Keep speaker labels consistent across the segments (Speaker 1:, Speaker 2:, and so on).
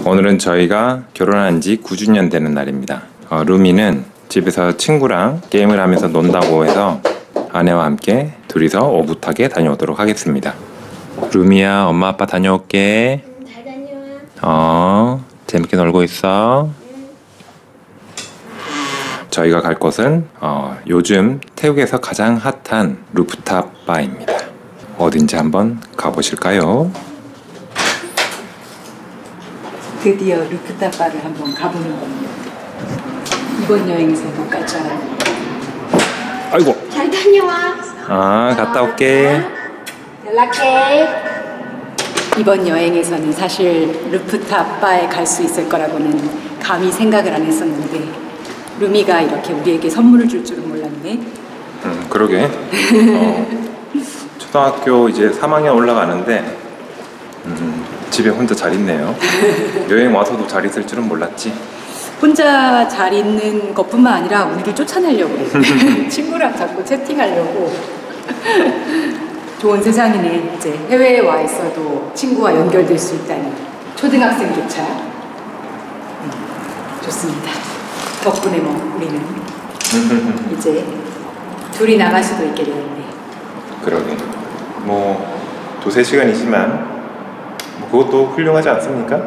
Speaker 1: 오늘은 저희가 결혼한 지 9주년 되는 날입니다. 루미는 집에서 친구랑 게임을 하면서 논다고 해서 아내와 함께 둘이서 오붓하게 다녀오도록 하겠습니다. 루미야, 엄마 아빠 다녀올게.
Speaker 2: 잘 다녀와.
Speaker 1: 재밌게 놀고 있어. 저희가 갈 곳은 요즘 태국에서 가장 핫한 루프탑 바입니다. 어딘지 한번 가보실까요?
Speaker 3: 드디어 루프탑 바를 한번 가보는 겁니다. 이번 여행에서 못 갔잖아.
Speaker 1: 아이고.
Speaker 2: 잘 다녀와.
Speaker 1: 갔다 올게.
Speaker 2: 연락해.
Speaker 3: 이번 여행에서는 사실 루프탑 바에 갈 수 있을 거라고는 감히 생각을 안 했었는데 루미가 이렇게 우리에게 선물을 줄 줄은 몰랐네.
Speaker 1: 그러게. 초등학교 이제 3학년 올라가는데 집에 혼자 잘 있네요. 여행 와서도 잘 있을 줄은 몰랐지.
Speaker 3: 혼자 잘 있는 것뿐만 아니라 우리를 쫓아내려고 그래. 친구랑 자꾸 채팅하려고. 좋은 세상이네. 이제 해외에 와 있어도 친구와 연결될 수 있다니. 초등학생조차. 좋습니다. 덕분에 뭐 우리는 이제 둘이 나갈 수도 있게 되었네.
Speaker 1: 그러게. 뭐 두세 시간이지만 그것도 훌륭하지 않습니까?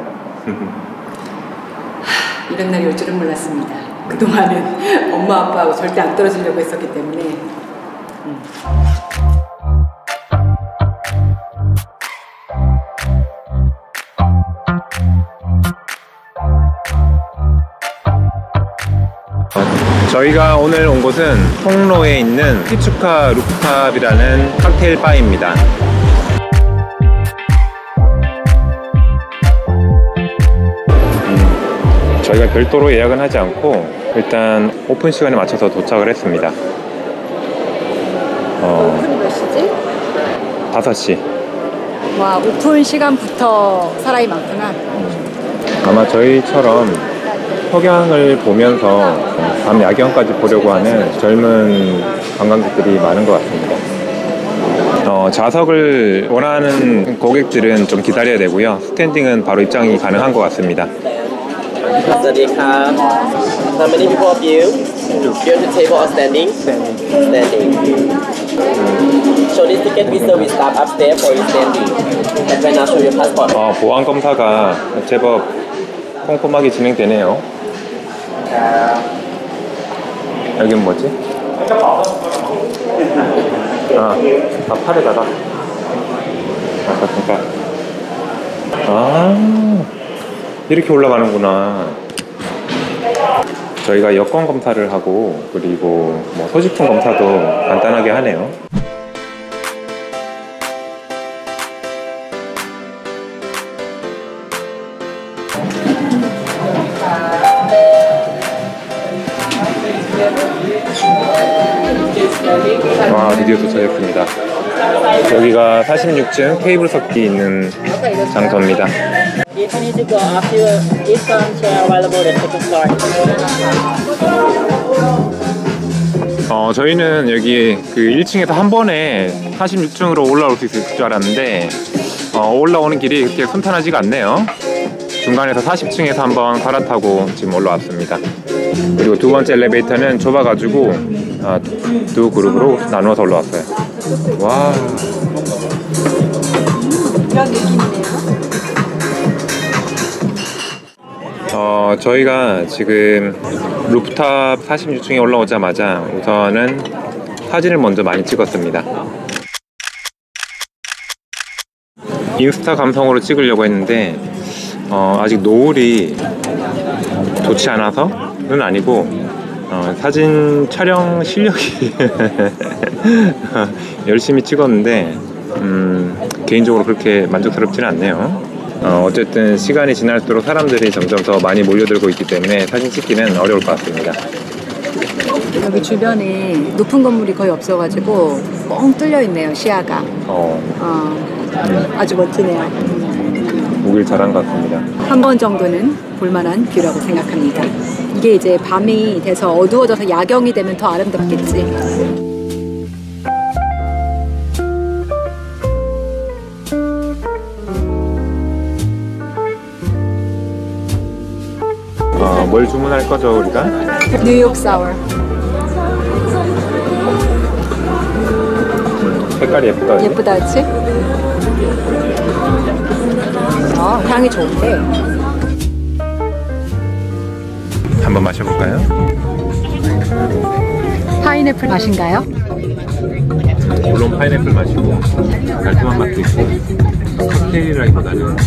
Speaker 3: 이런 날이 올 줄은 몰랐습니다. 그동안은 엄마 아빠하고 절대 안 떨어지려고 했었기 때문에.
Speaker 1: 저희가 오늘 온 곳은 통로에 있는 피추카 루프탑이라는 칵테일 바입니다. 저희가 별도로 예약은 하지 않고 일단 오픈 시간에 맞춰서 도착을 했습니다.
Speaker 3: 오픈이 몇 시지?
Speaker 1: 5시.
Speaker 3: 와, 오픈 시간부터 사람이 많구나.
Speaker 1: 아마 저희처럼 석양을 보면서 밤 야경까지 보려고 하는 젊은 관광객들이 많은 것 같습니다. 좌석을 원하는 고객들은 좀 기다려야 되고요. 스탠딩은 바로 입장이 가능한 것 같습니다.
Speaker 4: How many people of you? Here to table or standing? Standing. So this ticket we serve with staff upstairs for you standing. And when I show your passport.
Speaker 1: 보안 검사가 제법 꼼꼼하게 진행되네요. 여긴 뭐지? 팔에다가. 잠깐. 이렇게 올라가는구나. 저희가 여권 검사를 하고 그리고 뭐 소지품 검사도 간단하게 하네요. 드디어 도착했습니다. 여기가 46층 테이블 석기 있는 장소입니다.
Speaker 4: If you need to go up to each chair available at second floor.
Speaker 1: 저희는 여기 그 1층에서 한 번에 46층으로 올라올 수 있을 줄 알았는데 올라오는 길이 그렇게 순탄하지가 않네요. 중간에서 40층에서 한번 갈아타고 지금 올라왔습니다. 그리고 두 번째 엘리베이터는 좁아가지고 두 그룹으로 나누어서 올라왔어요. 와.
Speaker 3: 이런 느낌이네요.
Speaker 1: 저희가 지금 루프탑 46층에 올라오자마자 우선은 사진을 먼저 많이 찍었습니다. 인스타 감성으로 찍으려고 했는데 아직 노을이 좋지 않아서는 아니고 사진 촬영 실력이 열심히 찍었는데 개인적으로 그렇게 만족스럽지는 않네요. 어쨌든 시간이 지날수록 사람들이 점점 더 많이 몰려들고 있기 때문에 사진 찍기는 어려울 것 같습니다.
Speaker 3: 여기 주변에 높은 건물이 거의 없어가지고 뻥 뚫려 있네요, 시야가. 아주 멋지네요.
Speaker 1: 오길 잘한 것 같습니다.
Speaker 3: 한 번 정도는 볼만한 뷰라고 생각합니다. 이게 이제 밤이 돼서 어두워져서 야경이 되면 더 아름답겠지.
Speaker 1: 뭘 주문할 거죠 우리가?
Speaker 3: 뉴욕 사워.
Speaker 1: 색깔이 예쁘다.
Speaker 3: 예쁘다, 그치? 향이 좋은데.
Speaker 1: 한번 마셔볼까요?
Speaker 3: 파인애플 맛인가요?
Speaker 1: 물론 파인애플 맛이고 달콤한 맛도 있고 칵테일이라기보다는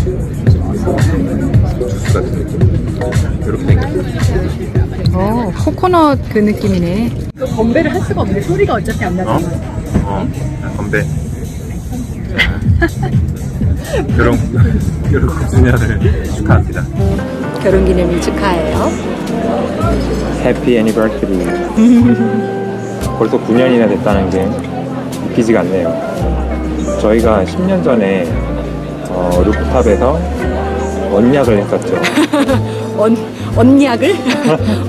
Speaker 1: 주스 같은 느낌. 이렇게 생겼어요.
Speaker 3: 코코넛 그 느낌이네. 건배를 할 수가 없는데 소리가 어차피 안 나잖아.
Speaker 1: 건배. 결혼 9주년을 축하합니다.
Speaker 3: 결혼기념일 축하해요.
Speaker 1: 해피 애니버서리. 벌써 9년이나 됐다는 게 믿기지가 않네요. 저희가 10년 전에 루프탑에서 언약을 했었죠.
Speaker 3: 언약을?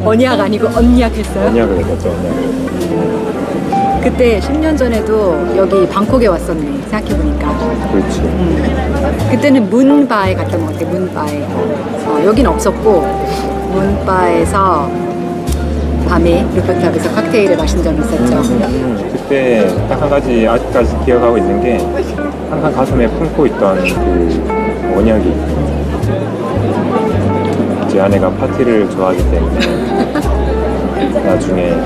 Speaker 3: 언약 아니고 언약 했어요?
Speaker 1: 언약을 했었죠. 언약을.
Speaker 3: 그때 10년 전에도 여기 방콕에 왔었네, 생각해보니까.
Speaker 1: 그렇지.
Speaker 3: 그때는 문바에 갔던 것 같아, 문바에. 여긴 없었고, 문바에서 밤에 루프탑에서 칵테일을 마신 적이 있었죠.
Speaker 1: 그때 딱 한 가지 아직까지 기억하고 있는 게 항상 가슴에 품고 있던 그 언약이 제 아내가 파티를 좋아하기 때문에 나중에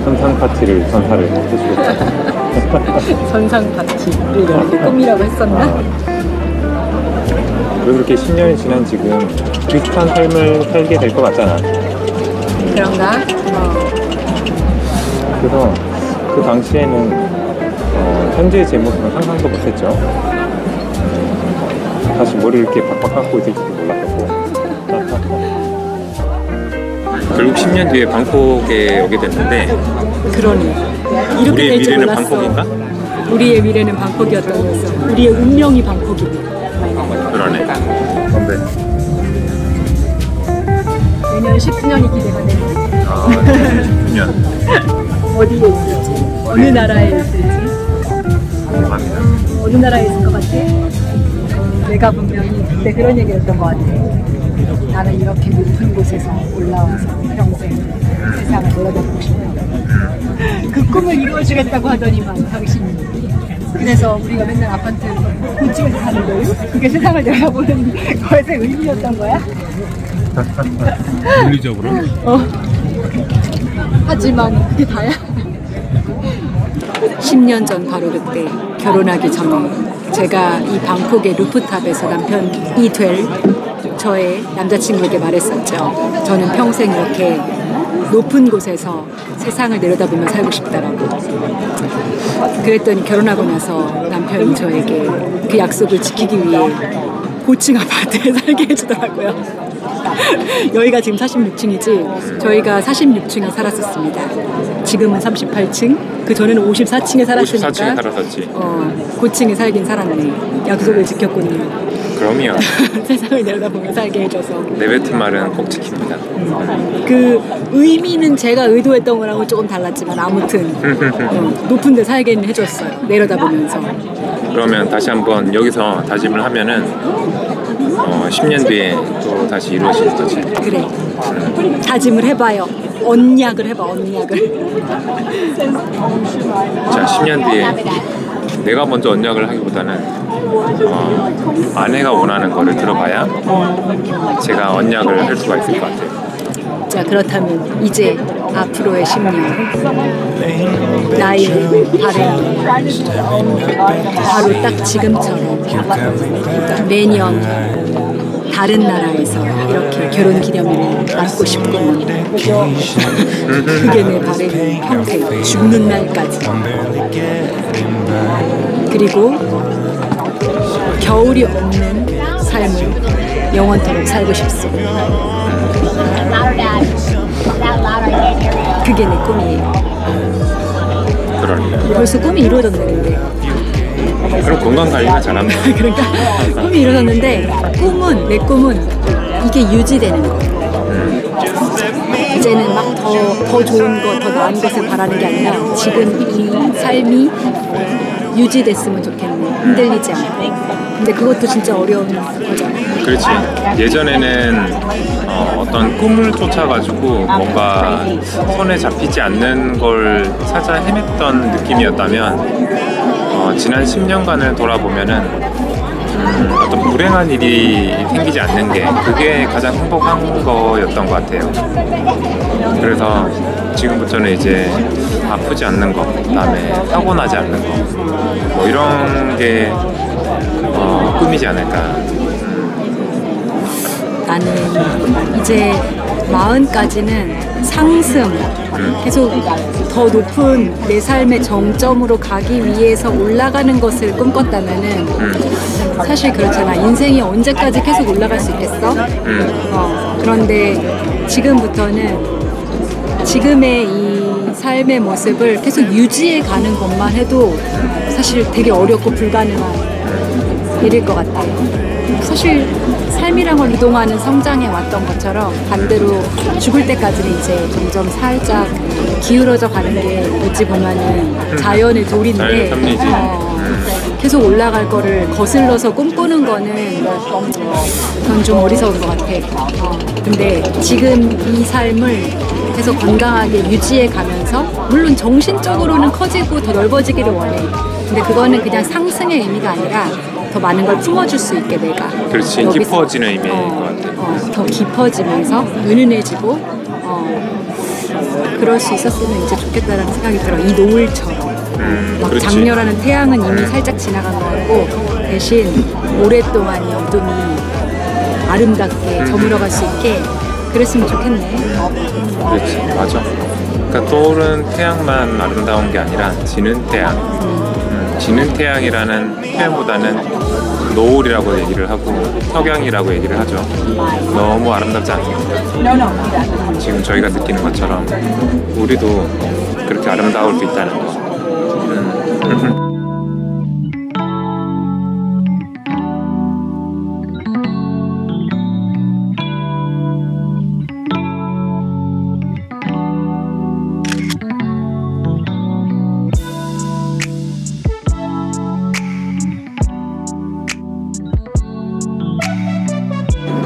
Speaker 1: 선상 파티를 선사를 해주겠다.
Speaker 3: 선상 파티를 이렇게 꿈이라고 했었나?
Speaker 1: 그리고 그렇게 10년이 지난 지금 비슷한 삶을 살게 될 것 같잖아.
Speaker 3: 그런가?
Speaker 1: 그래서 그 당시에는 현재의 제 모습은 상상도 못했죠. 다시 머리를 이렇게 박박 깎고 있을지도 몰랐었고. 결국 10년 뒤에 방콕에 오게 됐는데
Speaker 3: 그러니. 이렇게
Speaker 1: 우리의
Speaker 3: 될 줄
Speaker 1: 미래는
Speaker 3: 몰랐어.
Speaker 1: 방콕인가?
Speaker 3: 우리의 미래는 방콕이었다면서. 우리의 운명이 방콕이네.
Speaker 1: 그러네. 건배.
Speaker 3: 내년 10주년이 기대가 되네.
Speaker 1: 10년.
Speaker 3: 어디에 있을지, 어느 나라에 있을지,
Speaker 1: 궁금합니다.
Speaker 3: 어느 나라에 있을 것 같아? 내가 분명히 그때 그런 얘기를 했던 것 같아. 나는 이렇게 높은 곳에서 올라와서 평생 세상을 돌아다니고 싶다. 그 꿈을 이루어주겠다고 하더니만 당신이. 그래서 우리가 맨날 아파트 고층에서 사는 거예요? 그게 세상을 내려보는 것의 의미였던 거야?
Speaker 1: 물리적으로?
Speaker 3: 하지만 그게 다야? 10년 전 바로 그때 결혼하기 전에 제가 이 방콕의 루프탑에서 남편이 될 저의 남자친구에게 말했었죠. 저는 평생 이렇게 높은 곳에서 세상을 내려다보며 살고 싶다라고. 그랬더니 결혼하고 나서 남편이 저에게 그 약속을 지키기 위해 고층 아파트에 살게 해주더라고요. 여기가 지금 46층이지 저희가 46층에 살았었습니다. 지금은 38층, 그 전에는 54층에 살았으니까
Speaker 1: 54층에 살았었지.
Speaker 3: 고층에 살긴 살았네. 약속을 지켰군요.
Speaker 1: 그럼요.
Speaker 3: 세상을 내려다보며 살게 해줘서.
Speaker 1: 내뱉은 말은 꼭 지킵니다.
Speaker 3: 그 의미는 제가 의도했던 거랑은 조금 달랐지만 아무튼 높은 데 살게 해줬어요. 내려다보면서.
Speaker 1: 그러면 다시 한번 여기서 다짐을 하면은 10년 뒤에 또 다시 이루어지는 거지.
Speaker 3: 그래. 다짐을 해봐요. 언약을 해봐, 언약을.
Speaker 1: 자, 10년 뒤에 내가 먼저 언약을 하기보다는 아내가 원하는 거를 들어봐야 제가 언약을 할 수가 있을 것 같아요.
Speaker 3: 자, 그렇다면 이제 앞으로의 10년 나의 바램 바로 딱 지금처럼 매년 다른 나라에서 이렇게 결혼 기념일을 맞고 싶구먼. 그게 내 바램이 평생 죽는 날까지. 그리고 겨울이 없는 삶을 영원토록 살고 싶소. 그게 내 꿈이에요.
Speaker 1: 그러니까.
Speaker 3: 벌써 꿈이 이루어졌는데.
Speaker 1: 그럼 건강 관리만 잘하면 돼.
Speaker 3: 그러니까 꿈이 이루어졌는데 내 꿈은 이게 유지되는 거. 이제는 막 더 좋은 거, 더 나은 것을 바라는 게 아니라 지금 이 삶이 유지됐으면 좋겠네. 흔들리지 않고. 근데 그것도 진짜 어려운 거잖아.
Speaker 1: 그렇지. 예전에는 어떤 꿈을 쫓아가지고 뭔가 손에 잡히지 않는 걸 찾아 헤맸던 느낌이었다면 지난 10년간을 돌아보면은 어떤 불행한 일이 생기지 않는 게 그게 가장 행복한 거였던 것 같아요. 그래서 지금부터는 이제 아프지 않는 거, 그다음에 사고 나지 않는 거, 뭐 이런 게 꿈이지 않을까.
Speaker 3: 나는 이제 40까지는 상승, 계속 더 높은 내 삶의 정점으로 가기 위해서 올라가는 것을 꿈꿨다면은 사실 그렇잖아. 인생이 언제까지 계속 올라갈 수 있겠어? 그런데 지금부터는 지금의 이 삶의 모습을 계속 유지해 가는 것만 해도 사실 되게 어렵고 불가능한 일일 것 같아요. 사실 삶이란 걸 이동하는 성장해 왔던 것처럼 반대로 죽을 때까지는 이제 점점 살짝 기울어져 가는 게 어찌 보면은 자연의 도리인데 계속 올라갈 거를 거슬러서 꿈꾸는 거는 그건 좀 어리석은 것 같아. 근데 지금 이 삶을 계속 건강하게 유지해 가면서 물론 정신적으로는 커지고 더 넓어지기를 원해. 근데 그거는 그냥 상승의 의미가 아니라 더 많은 걸 품어줄 수 있게 내가
Speaker 1: 그렇지. 깊어지는 의미인 것 같아.
Speaker 3: 더 깊어지면서 은은해지고 그럴 수 있었으면 이제 좋겠다라는 생각이 들어. 이 노을처럼 막
Speaker 1: 그렇지.
Speaker 3: 장렬하는 태양은 이미 살짝 지나간 것 같고 대신 오랫동안 이 어둠이 아름답게 저물어갈 수 있게 그랬으면 좋겠네.
Speaker 1: 그렇지, 맞아. 그러니까 떠오르는 태양만 아름다운 게 아니라 지는 태양. 지는 태양이라는 표현보다는 노을이라고 얘기를 하고 석양이라고 얘기를 하죠. 너무 아름답지 않아요. 지금 저희가 느끼는 것처럼 우리도 그렇게 아름다울 수 있다는 거.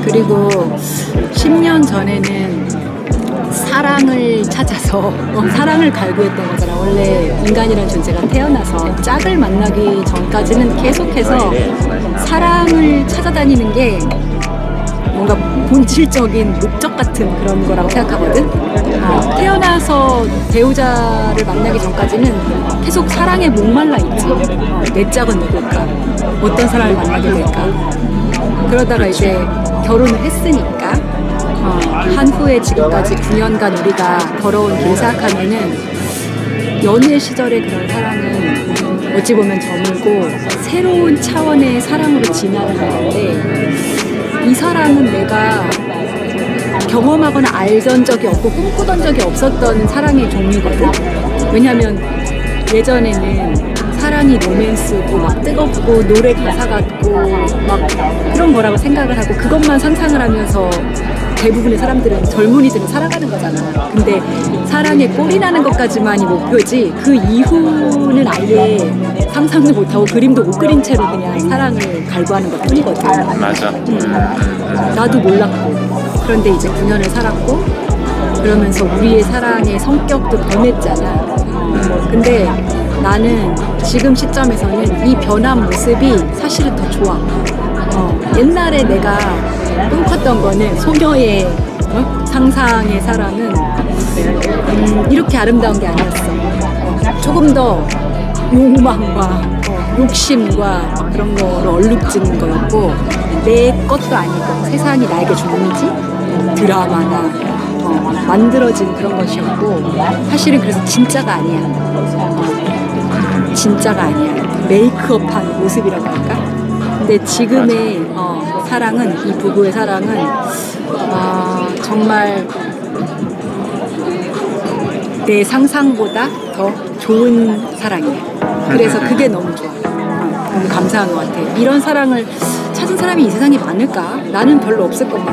Speaker 3: 그리고 10년 전에는 사랑을 찾아서 사랑을 갈구했던 거잖아. 원래 인간이라는 존재가 태어나서 짝을 만나기 전까지는 계속해서 사랑을 찾아다니는 게 뭔가 본질적인 목적 같은 그런 거라고 생각하거든. 태어나서 배우자를 만나기 전까지는 계속 사랑에 목말라 있지. 내 짝은 누굴까? 어떤 사람을 만나게 될까? 그러다가 이제 결혼을 했으니까 한 후에 지금까지 9년간 우리가 걸어온 길 생각하면은 연애 시절의 그런 사랑은 어찌 보면 저물고 새로운 차원의 사랑으로 진화를 하는데 이 사랑은 내가 경험하거나 알던 적이 없고 꿈꾸던 적이 없었던 사랑의 종류거든. 왜냐면 예전에는 사랑이 로맨스고 막 뜨겁고 노래 가사 같고 막 그런 거라고 생각을 하고 그것만 상상을 하면서 대부분의 사람들은 젊은이들은 살아가는 거잖아. 근데 사랑에 꼴이 나는 것까지만이 목표지 그 이후는 아예 상상도 못하고 그림도 못 그린 채로 그냥 사랑을 갈구하는 것 뿐이거든.
Speaker 1: 맞아.
Speaker 3: 나도 몰랐고 그런데 이제 9년을 살았고 그러면서 우리의 사랑의 성격도 변했잖아. 근데 나는 지금 시점에서는 이 변한 모습이 사실은 더 좋아. 옛날에 내가 꿈꿨던 거는 소녀의 상상의 사랑은 이렇게 아름다운 게 아니었어. 조금 더 욕망과 욕심과 그런 거로 얼룩진 거였고 내 것도 아니고 세상이 나에게 종이지 드라마나 만들어진 그런 것이었고 사실은 그래서 진짜가 아니야. 진짜가 아니야. 메이크업한 모습이라고 할까? 근데 지금의 사랑은 이 부부의 사랑은 정말 내 상상보다 더 좋은 사랑이야. 그래서 그게 너무 좋아. 너무 감사한 것 같아. 이런 사랑을 찾은 사람이 이 세상에 많을까? 나는 별로 없을 것 같아.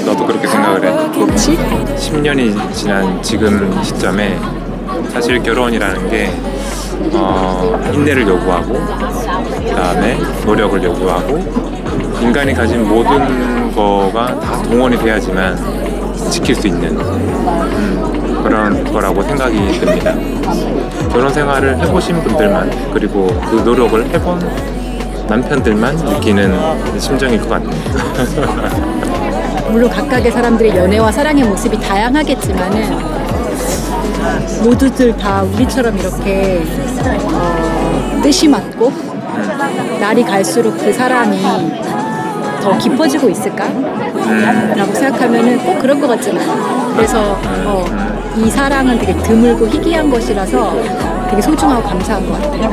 Speaker 1: 나도 그렇게 생각을 해.
Speaker 3: 그렇지?
Speaker 1: 10년이 지난 지금 시점에 사실 결혼이라는 게 인내를 요구하고 그 다음에 노력을 요구하고 인간이 가진 모든 거가 다 동원이 돼야지만 지킬 수 있는 그런 거라고 생각이 듭니다. 결혼 생활을 해보신 분들만, 그리고 그 노력을 해본 남편들만 느끼는 심정일 것 같네요.
Speaker 3: 물론 각각의 사람들의 연애와 사랑의 모습이 다양하겠지만은 모두들 다 우리처럼 이렇게 뜻이 맞고 날이 갈수록 그 사랑이 더 깊어지고 있을까? 라고 생각하면은 꼭 그럴 것 같진 않아요. 그래서 이 사랑은 되게 드물고 희귀한 것이라서 되게 소중하고 감사한 것 같아요.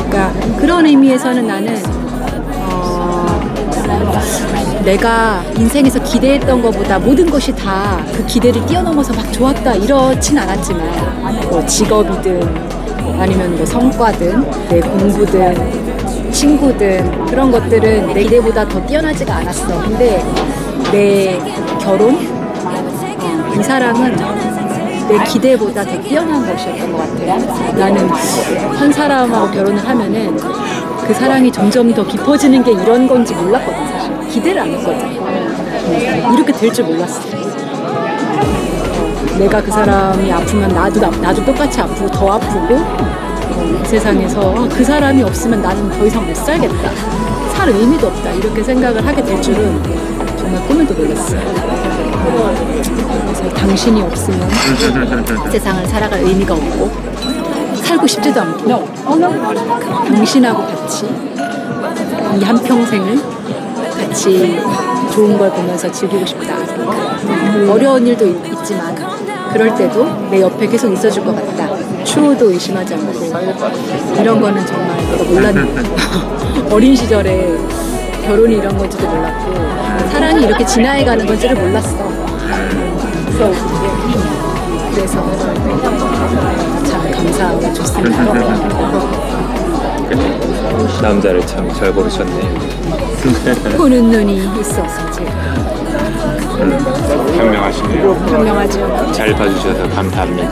Speaker 3: 그러니까 그런 의미에서는 나는 내가 인생에서 기대했던 것보다 모든 것이 다 그 기대를 뛰어넘어서 막 좋았다 이렇진 않았지만 뭐 직업이든 아니면 뭐 성과든 내 공부든 친구든 그런 것들은 내 기대보다 더 뛰어나지가 않았어. 근데 내 결혼? 이 사랑은 내 기대보다 더 뛰어난 것이었던 것 같아요. 나는 한 사람하고 결혼을 하면은 그 사랑이 점점 더 깊어지는 게 이런 건지 몰랐거든, 사실. 기대를 안 했거든. 이렇게 될 줄 몰랐어. 내가 그 사람이 아프면 나도 똑같이 아프고 더 아프고 이 세상에서 그 사람이 없으면 나는 더 이상 못 살겠다. 살 의미도 없다. 이렇게 생각을 하게 될 줄은 정말 꿈에도 몰랐어요. 그래서 당신이 없으면 세상을 살아갈 의미가 없고 살고 싶지도 않고 당신하고 같이 이 한평생을 같이 좋은 걸 보면서 즐기고 싶다. 어려운 일도 있지만 그럴 때도 내 옆에 계속 있어줄 것 같다. 추호도 의심하지 않고 이런 거는 정말 내가 몰랐는데 어린 시절에 결혼이 이런 건지도 몰랐고 사랑이 이렇게 진화해가는 건지를 몰랐어. 그래서 참 감사하고 좋습니다.
Speaker 1: 남자를 참 잘 고르셨네요.
Speaker 3: 보는 눈이 있어서 제가
Speaker 1: 현명하시네요.
Speaker 3: 현명하죠.
Speaker 1: 잘 봐주셔서 감사합니다.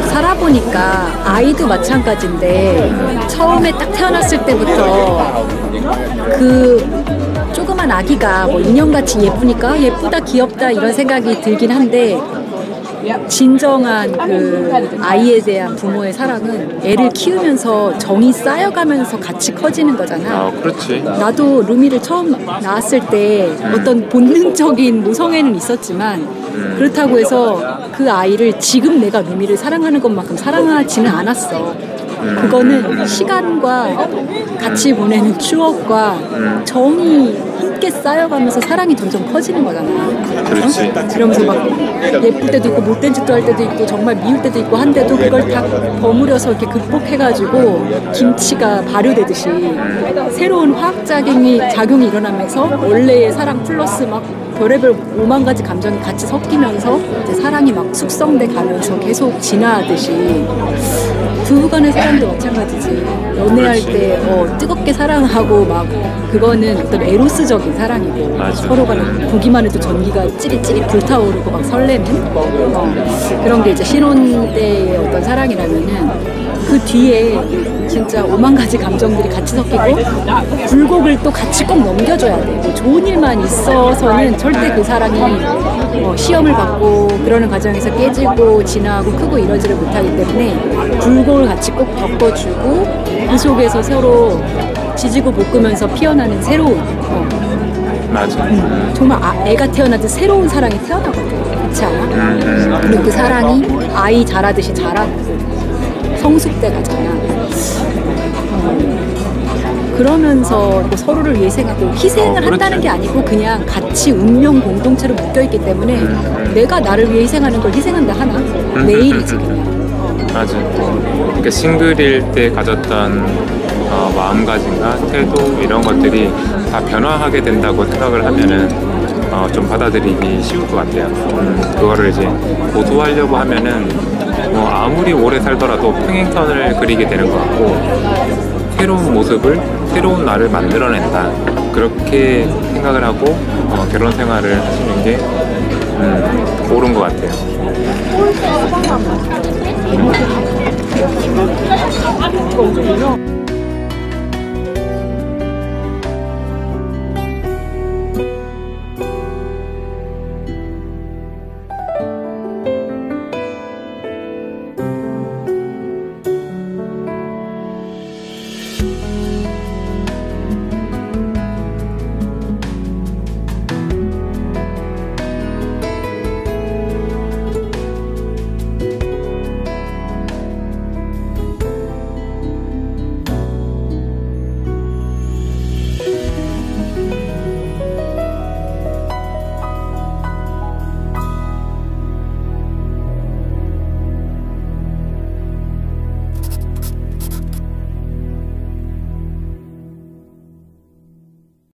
Speaker 3: 살아보니까 아이도 마찬가지인데 처음에 딱 태어났을 때부터 그 조그만 아기가 뭐 인형같이 예쁘니까 예쁘다 귀엽다 이런 생각이 들긴 한데 진정한 그 아이에 대한 부모의 사랑은 애를 키우면서 정이 쌓여가면서 같이 커지는 거잖아.
Speaker 1: 아, 그렇지.
Speaker 3: 나도 루미를 처음 낳았을 때 어떤 본능적인 모성애는 있었지만 그렇다고 해서 그 아이를 지금 내가 루미를 사랑하는 것만큼 사랑하지는 않았어. 그거는 시간과 같이 보내는 추억과 정이 함께 쌓여가면서 사랑이 점점 커지는 거잖아.
Speaker 1: 그렇지.
Speaker 3: 그러면서 막 예쁠 때도 있고 못된 짓도 할 때도 있고 정말 미울 때도 있고 한데도 그걸 다 버무려서 이렇게 극복해가지고 김치가 발효되듯이 새로운 화학작용이 일어나면서 원래의 사랑 플러스 막 별의별 5만 가지 감정이 같이 섞이면서 이제 사랑이 막 숙성돼 가면서 계속 진화하듯이 부부간의 사랑도 마찬가지지. 연애할 때 뜨겁게 사랑하고 막 그거는 어떤 에로스적인 사랑이고
Speaker 1: 맞아.
Speaker 3: 서로가 보기만 해도 전기가 찌릿찌릿 불타오르고 막 설레는 그런 게 이제 신혼 때의 어떤 사랑이라면은 그 뒤에 진짜 5만 가지 감정들이 같이 섞이고 굴곡을 또 같이 꼭 넘겨줘야 돼. 뭐 좋은 일만 있어서는 절대 그 사랑이 시험을 받고 그러는 과정에서 깨지고 진화하고 크고 이러지를 못하기 때문에 굴곡을 같이 꼭 겪어주고 그 속에서 서로 지지고 볶으면서 피어나는 새로운
Speaker 1: 맞아.
Speaker 3: 정말 애가 태어나듯 새로운 사랑이 태어나거든. 그렇지 않아? 그리고 그 사랑이 아이 자라듯이 자라고 성숙돼 가잖아. 그러면서 또 서로를 위해 생각하고 희생을 한다는 게 아니고 그냥 같이 운명 공동체로 묶여있기 때문에 내가 나를 위해 희생하는 걸 희생한다 하나? 내일이지 그냥.
Speaker 1: 맞아. 그러니까 싱글일 때 가졌던 마음가짐과 태도 이런 것들이 다 변화하게 된다고 생각을 하면은 좀 받아들이기 쉬울 것 같아요. 그거를 이제 고수하려고 하면은 아무리 오래 살더라도 평행선을 그리게 되는 것 같고 새로운 모습을 새로운 나를 만들어낸다 그렇게 생각을 하고 결혼 생활을 하시는 게 옳은 것 같아요.